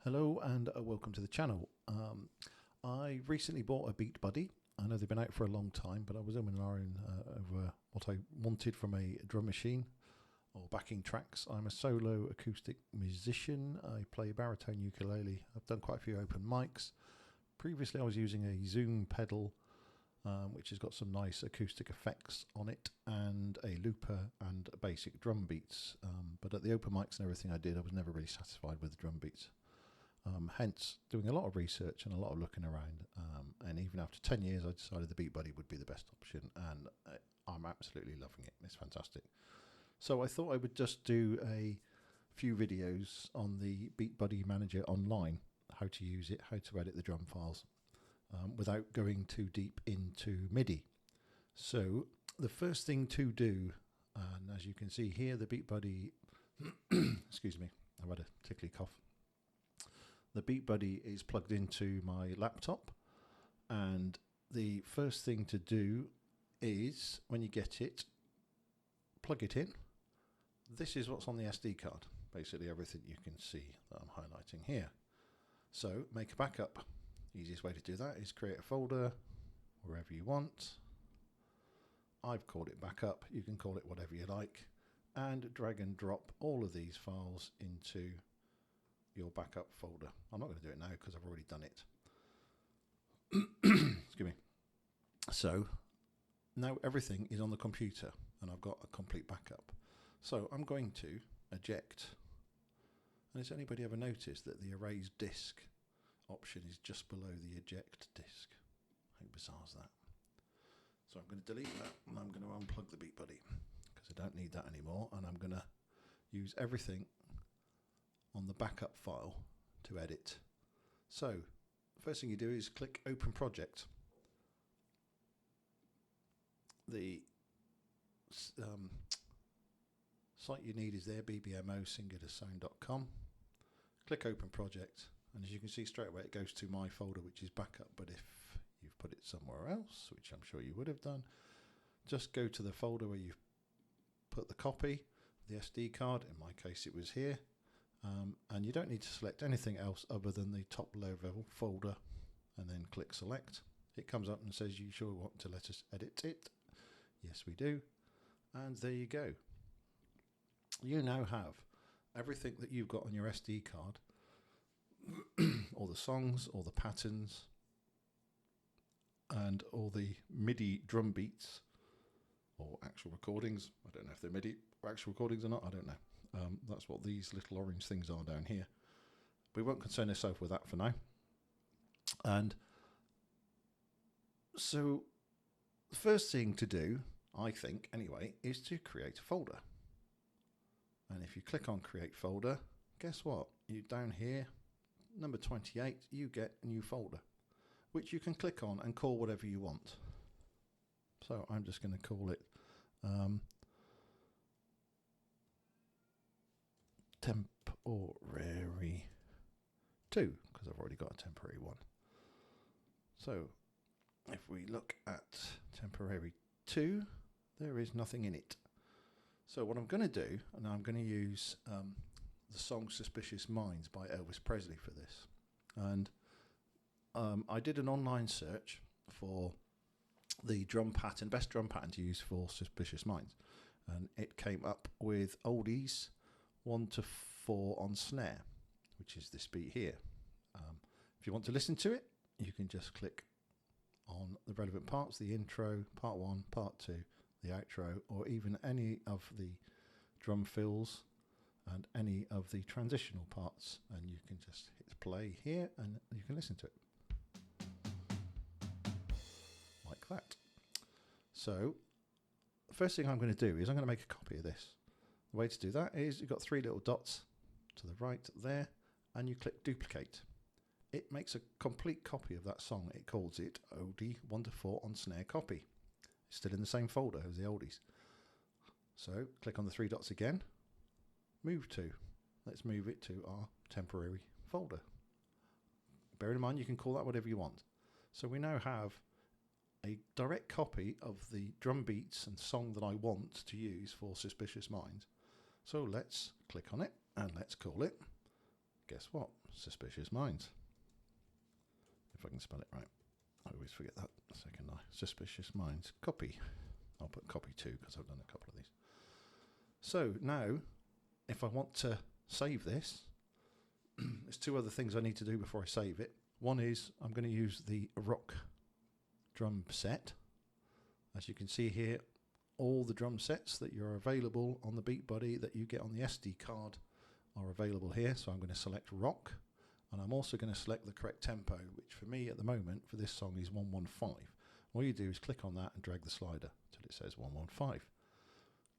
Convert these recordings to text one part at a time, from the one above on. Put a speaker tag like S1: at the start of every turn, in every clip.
S1: Hello and welcome to the channel. I recently bought a BeatBuddy. I know they've been out for a long time, but I was umming and ahhing over what I wanted from a drum machine or backing tracks. I'm a solo acoustic musician. I play Bari-Tone ukulele. I've done quite a few open mics. Previously I was using a Zoom pedal which has got some nice acoustic effects on it, and a looper and basic drum beats. But at the open mics and everything I did, I was never really satisfied with the drum beats. Hence, doing a lot of research and a lot of looking around. And even after 10 years, I decided the BeatBuddy would be the best option, and I'm absolutely loving it. It's fantastic. So I thought I would just do a few videos on the BeatBuddy Manager online, how to use it, how to edit the drum files, without going too deep into MIDI. So the first thing to do, and as you can see here, the BeatBuddy, excuse me, I've had a tickly cough. The BeatBuddy is plugged into my laptop, and the first thing to do is, when you get it, plug it in. This is what's on the SD card, basically everything you can see that I'm highlighting here. So make a backup. Easiest way to do that is create a folder wherever you want. I've called it backup, you can call it whatever you like, and drag and drop all of these files into your backup folder. I'm not going to do it now because I've already done it. Excuse me. So now everything is on the computer and I've got a complete backup. So I'm going to eject. And has anybody ever noticed that the erase disk option is just below the eject disk? How bizarre is that? So I'm going to delete that and I'm going to unplug the BeatBuddy because I don't need that anymore, and I'm going to use everything on the backup file to edit. So first thing you do is click Open Project. The site you need is there, BBMO singularsound.com. Click Open Project, and as you can see straight away it goes to my folder, which is backup. But if you've put it somewhere else, which I'm sure you would have done, just go to the folder where you've put the copy, the SD card. In my case it was here. And you don't need to select anything else other than the top level folder, and then click select. It comes up and says, you sure want to let us edit it? Yes, we do. And there you go. You now have everything that you've got on your SD card, all the songs, all the patterns, and all the MIDI drum beats or actual recordings. I don't know if they're MIDI or actual recordings or not, I don't know. That's what these little orange things are down here. We won't concern ourselves with that for now. And so the first thing to do, I think anyway, is to create a folder. And if you click on create folder, guess what? You down here, number 28, you get a new folder, which you can click on and call whatever you want. So I'm just going to call it temporary 2, because I've already got a temporary 1. So if we look at temporary 2, there is nothing in it. So what I'm going to do, and I'm going to use the song Suspicious Minds by Elvis Presley for this. And I did an online search for the drum pattern, best drum pattern to use for Suspicious Minds, and it came up with oldies 1 to 4 on snare, which is this beat here. If you want to listen to it, you can just click on the relevant parts, the intro, part 1, part 2, the outro, or even any of the drum fills and any of the transitional parts, and you can just hit play here and you can listen to it like that. So the first thing I'm going to do is I'm going to make a copy of this. The way to do that is you've got 3 little dots to the right there, and you click duplicate. It makes a complete copy of that song. It calls it oldie 1 to 4 on snare copy. It's still in the same folder as the oldies. So click on the 3 dots again, move to. Let's move it to our temporary folder. Bear in mind you can call that whatever you want. So we now have a direct copy of the drum beats and song that I want to use for Suspicious Minds. So let's click on it and let's call it guess what? Suspicious Minds. If I can spell it right. I always forget that. Second I. Suspicious Minds. Copy. I'll put copy 2 because I've done a couple of these. So now, if I want to save this, there's 2 other things I need to do before I save it. One is I'm going to use the rock drum set. As you can see here, all the drum sets that are available on the BeatBuddy that you get on the SD card are available here. So I'm going to select rock, and I'm also going to select the correct tempo, which for me at the moment for this song is 115. All you do is click on that and drag the slider till it says 115.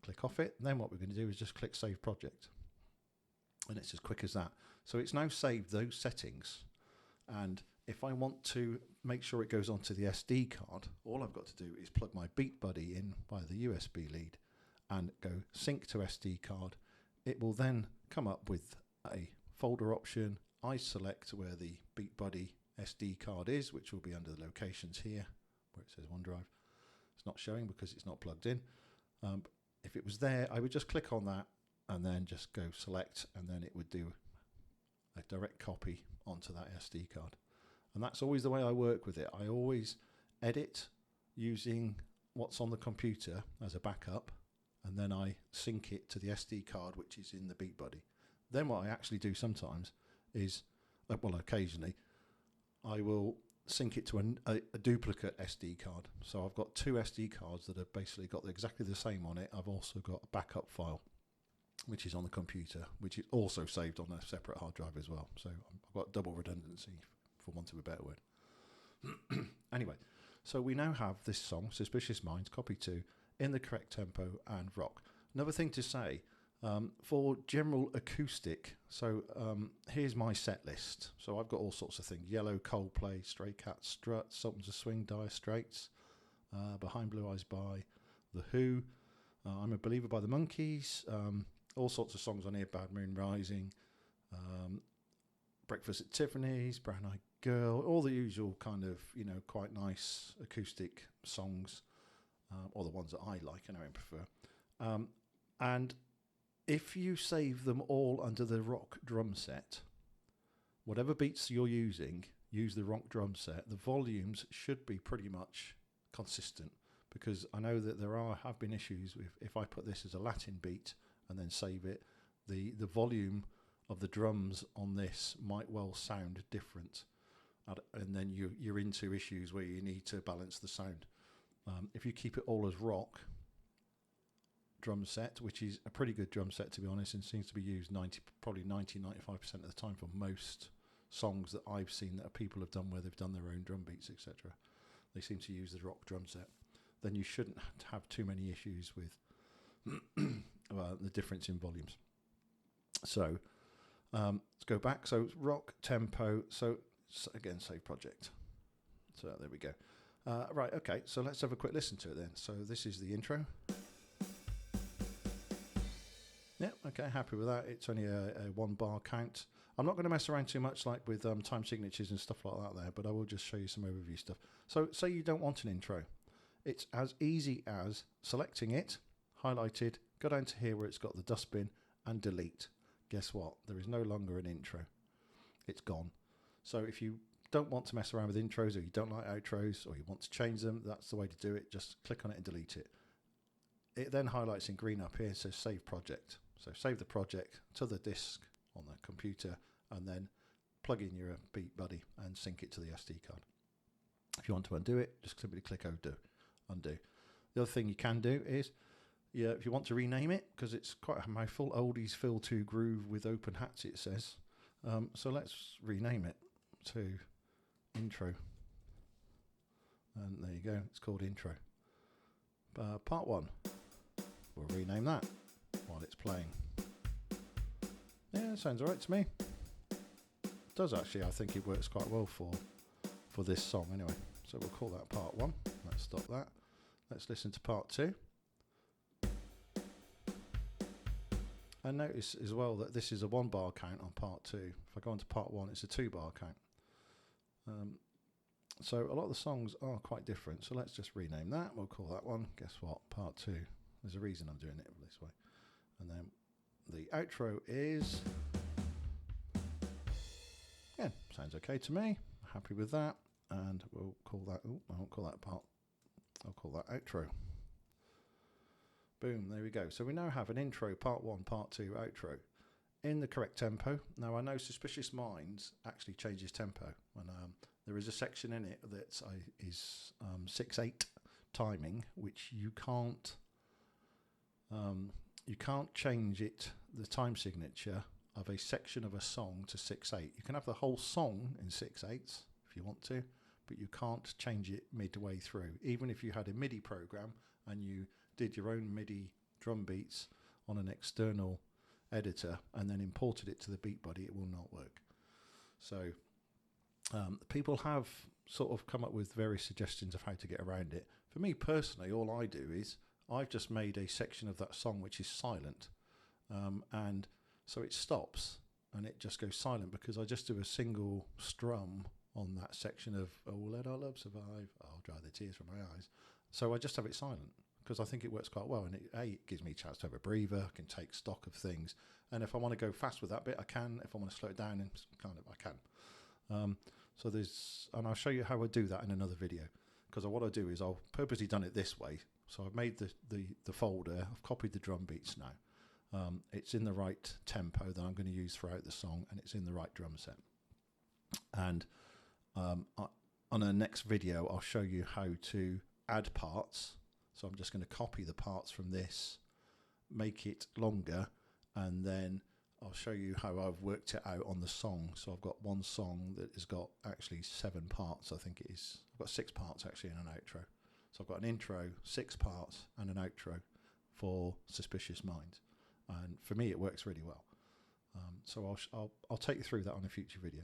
S1: Click off it, and then what we're going to do is just click Save Project. And it's as quick as that. So it's now saved those settings, and if I want to make sure it goes onto the SD card, all I've got to do is plug my BeatBuddy in via the USB lead and go sync to SD card. It will then come up with a folder option. I select where the BeatBuddy SD card is, which will be under the locations here, where it says OneDrive. It's not showing because it's not plugged in. If it was there, I would just click on that and then just go select, and then it would do a direct copy onto that SD card. And that's always the way I work with it. I always edit using what's on the computer as a backup, and then I sync it to the SD card, which is in the BeatBuddy. Then what I actually do sometimes is, well, occasionally, I will sync it to a duplicate SD card. So I've got 2 SD cards that have basically got exactly the same on it. I've also got a backup file, which is on the computer, which is also saved on a separate hard drive as well. So I've got double redundancy, for want of a better word. Anyway, so we now have this song, Suspicious Minds, copy 2, in the correct tempo and rock. Another thing to say, for general acoustic, so here's my set list. So I've got all sorts of things: Yellow, Coldplay, Stray Cats, Struts, Sultans of Swing, Dire Straits, Behind Blue Eyes by The Who, I'm a Believer by the Monkees, all sorts of songs on here: Bad Moon Rising, Breakfast at Tiffany's, Brown Eyed Girl, all the usual kind of, quite nice acoustic songs, or the ones that I like and I prefer. And if you save them all under the rock drum set, whatever beats you're using, use the rock drum set. The volumes should be pretty much consistent, because I know that there have been issues with, if I put this as a Latin beat and then save it, the volume of the drums on this might well sound different, and then you're into issues where you need to balance the sound. If you keep it all as rock drum set, which is a pretty good drum set to be honest, and seems to be used 95% of the time for most songs that I've seen that people have done where they've done their own drum beats, etc. They seem to use the rock drum set. Then you shouldn't have too many issues with the difference in volumes. So let's go back. So rock tempo. So again, save project. So there we go. Right, okay, so let's have a quick listen to it then. So this is the intro. Yeah, okay, happy with that. It's only a 1 bar count. I'm not going to mess around too much like with time signatures and stuff like that there, but I will just show you some overview stuff. So say you don't want an intro. It's as easy as selecting it, highlighted, go down to here where it's got the dustbin, and delete. Guess what? There is no longer an intro. It's gone. So if you don't want to mess around with intros, or you don't like outros, or you want to change them, that's the way to do it. Just click on it and delete it. It then highlights in green up here, says save project. So save the project to the disk on the computer, and then plug in your BeatBuddy and sync it to the SD card. If you want to undo it, just simply click undo. The other thing you can do is, if you want to rename it, because it's quite a mouthful, Oldies Fill to Groove with Open Hats, it says. So let's rename it to Intro. And there you go, it's called Intro. Part 1. We'll rename that while it's playing. Yeah, it sounds alright to me. It does actually. I think it works quite well for this song anyway. So we'll call that part 1. Let's stop that. Let's listen to part 2. And notice as well that this is a 1 bar count on part 2. If I go on to part 1, it's a 2 bar count. So a lot of the songs are quite different. So let's just rename that. We'll call that one, guess what, part 2. There's a reason I'm doing it this way. And then the outro is Sounds okay to me. Happy with that. And we'll call that, I won't call that part, I'll call that outro. Boom, there we go. So we now have an intro, part 1, part 2, outro in the correct tempo. Now I know Suspicious Minds actually changes tempo, and there is a section in it that is 6/8 timing, which you can't change it, the time signature of a section of a song to 6/8. You can have the whole song in 6/8 if you want to, but you can't change it midway through. Even if you had a MIDI program and you did your own MIDI drum beats on an external editor and then imported it to the BeatBuddy, it will not work. So people have sort of come up with various suggestions of how to get around it. For me personally, all I do is I've just made a section of that song which is silent, and so it stops and it just goes silent because I just do a single strum on that section of "Oh, let our love survive, I'll dry the tears from my eyes." So I just have it silent because I think it works quite well, and it gives me a chance to have a breather. I can take stock of things, and if I want to go fast with that bit, I can. If I want to slow it down, and I can. So there's, and I'll show you how I do that in another video, because what I do is I'll purposely done it this way. So I've made the folder, I've copied the drum beats now. It's in the right tempo that I'm going to use throughout the song, and it's in the right drum set. And on a next video, I'll show you how to add parts. So I'm just going to copy the parts from this, make it longer, and then I'll show you how I've worked it out on the song. So I've got one song that has got actually 7 parts, I think it is. I've got 6 parts actually in an outro. So I've got an intro, 6 parts, and an outro for Suspicious Minds. And for me, it works really well. So I'll take you through that on a future video.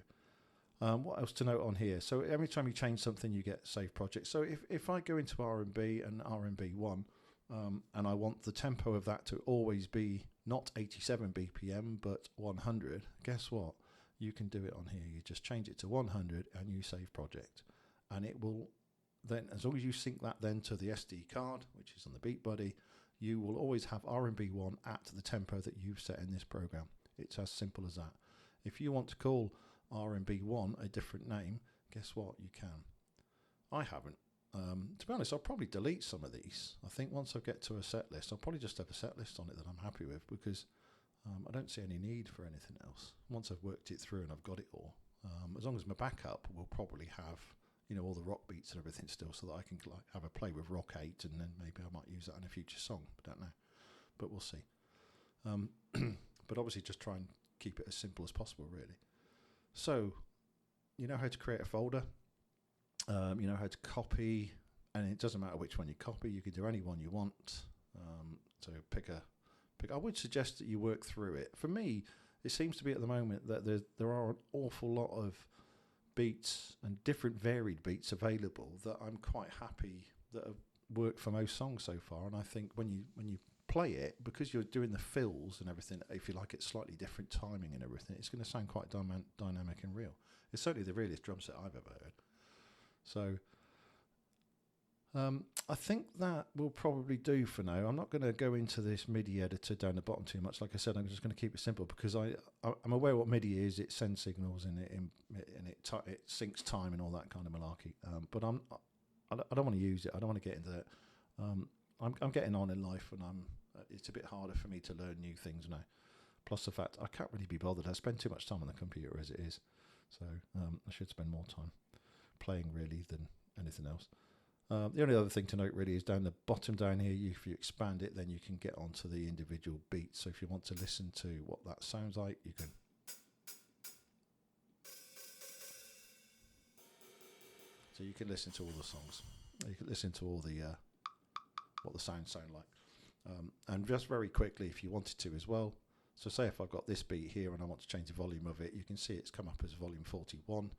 S1: What else to note on here? So every time you change something, you get save project. So if I go into R&B and R&B 1, and I want the tempo of that to always be not 87 BPM, but 100, guess what? You can do it on here. You just change it to 100 and you save project. And it will then, as long as you sync that then to the SD card, which is on the BeatBuddy, you will always have R&B 1 at the tempo that you've set in this program. It's as simple as that. If you want to call R&B 1 a different name, guess what? You can. I haven't. To be honest, I'll probably delete some of these. I think once I get to a set list, I'll probably just have a set list on it that I'm happy with, because I don't see any need for anything else. Once I've worked it through and I've got it all, as long as my backup will probably have, you know, all the rock beats and everything still, so that I can like have a play with Rock 8, and then maybe I might use that in a future song. I don't know, but we'll see. But obviously just try and keep it as simple as possible, really. So you know how to create a folder, you know how to copy, and it doesn't matter which one you copy, you can do any one you want. So pick. I would suggest that you work through it. For me, it seems to be at the moment that there are an awful lot of beats and different varied beats available that I'm quite happy that have worked for most songs so far. And I think when you play it, because you're doing the fills and everything, if you like it slightly different timing and everything, it's going to sound quite dynamic and real. It's certainly the realest drum set I've ever heard. So I think that will probably do for now. I'm not going to go into this MIDI editor down the bottom too much. Like I said, I'm just going to keep it simple, because I'm aware what MIDI is. It sends signals and it syncs time and all that kind of malarkey. But I don't want to use it. I don't want to get into that. I'm getting on in life, and it's a bit harder for me to learn new things now. Plus the fact I can't really be bothered. I spend too much time on the computer as it is. So I should spend more time playing really than anything else. The only other thing to note really is down the bottom down here, if you expand it, then you can get onto the individual beats. So if you want to listen to what that sounds like, you can. So you can listen to all the songs. You can listen to all the what the sounds sound like. And just very quickly, if you wanted to as well. So say if I've got this beat here and I want to change the volume of it, you can see it's come up as volume 41.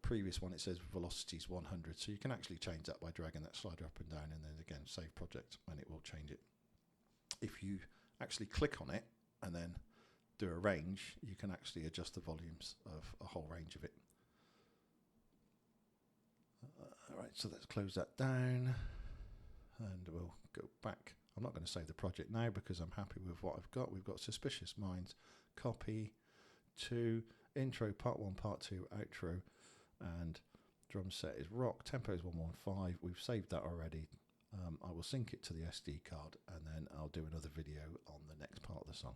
S1: Previous one, it says velocity is 100, so you can actually change that by dragging that slider up and down, and then again save project, and it will change it. If you actually click on it and then do a range, you can actually adjust the volumes of a whole range of it. Alright, so let's close that down and we'll go back. I'm not going to save the project now because I'm happy with what I've got. We've got Suspicious Minds, copy to intro, part 1, part 2, outro, and drum set is rock. Tempo is 115. We've saved that already. I will sync it to the SD card, and then I'll do another video on the next part of the song.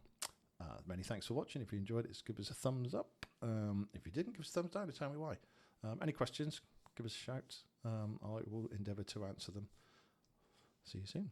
S1: Many thanks for watching. If you enjoyed it, give us a thumbs up. If you didn't, give us a thumbs down to tell me why. Any questions, give us a shout. I will endeavour to answer them. See you soon.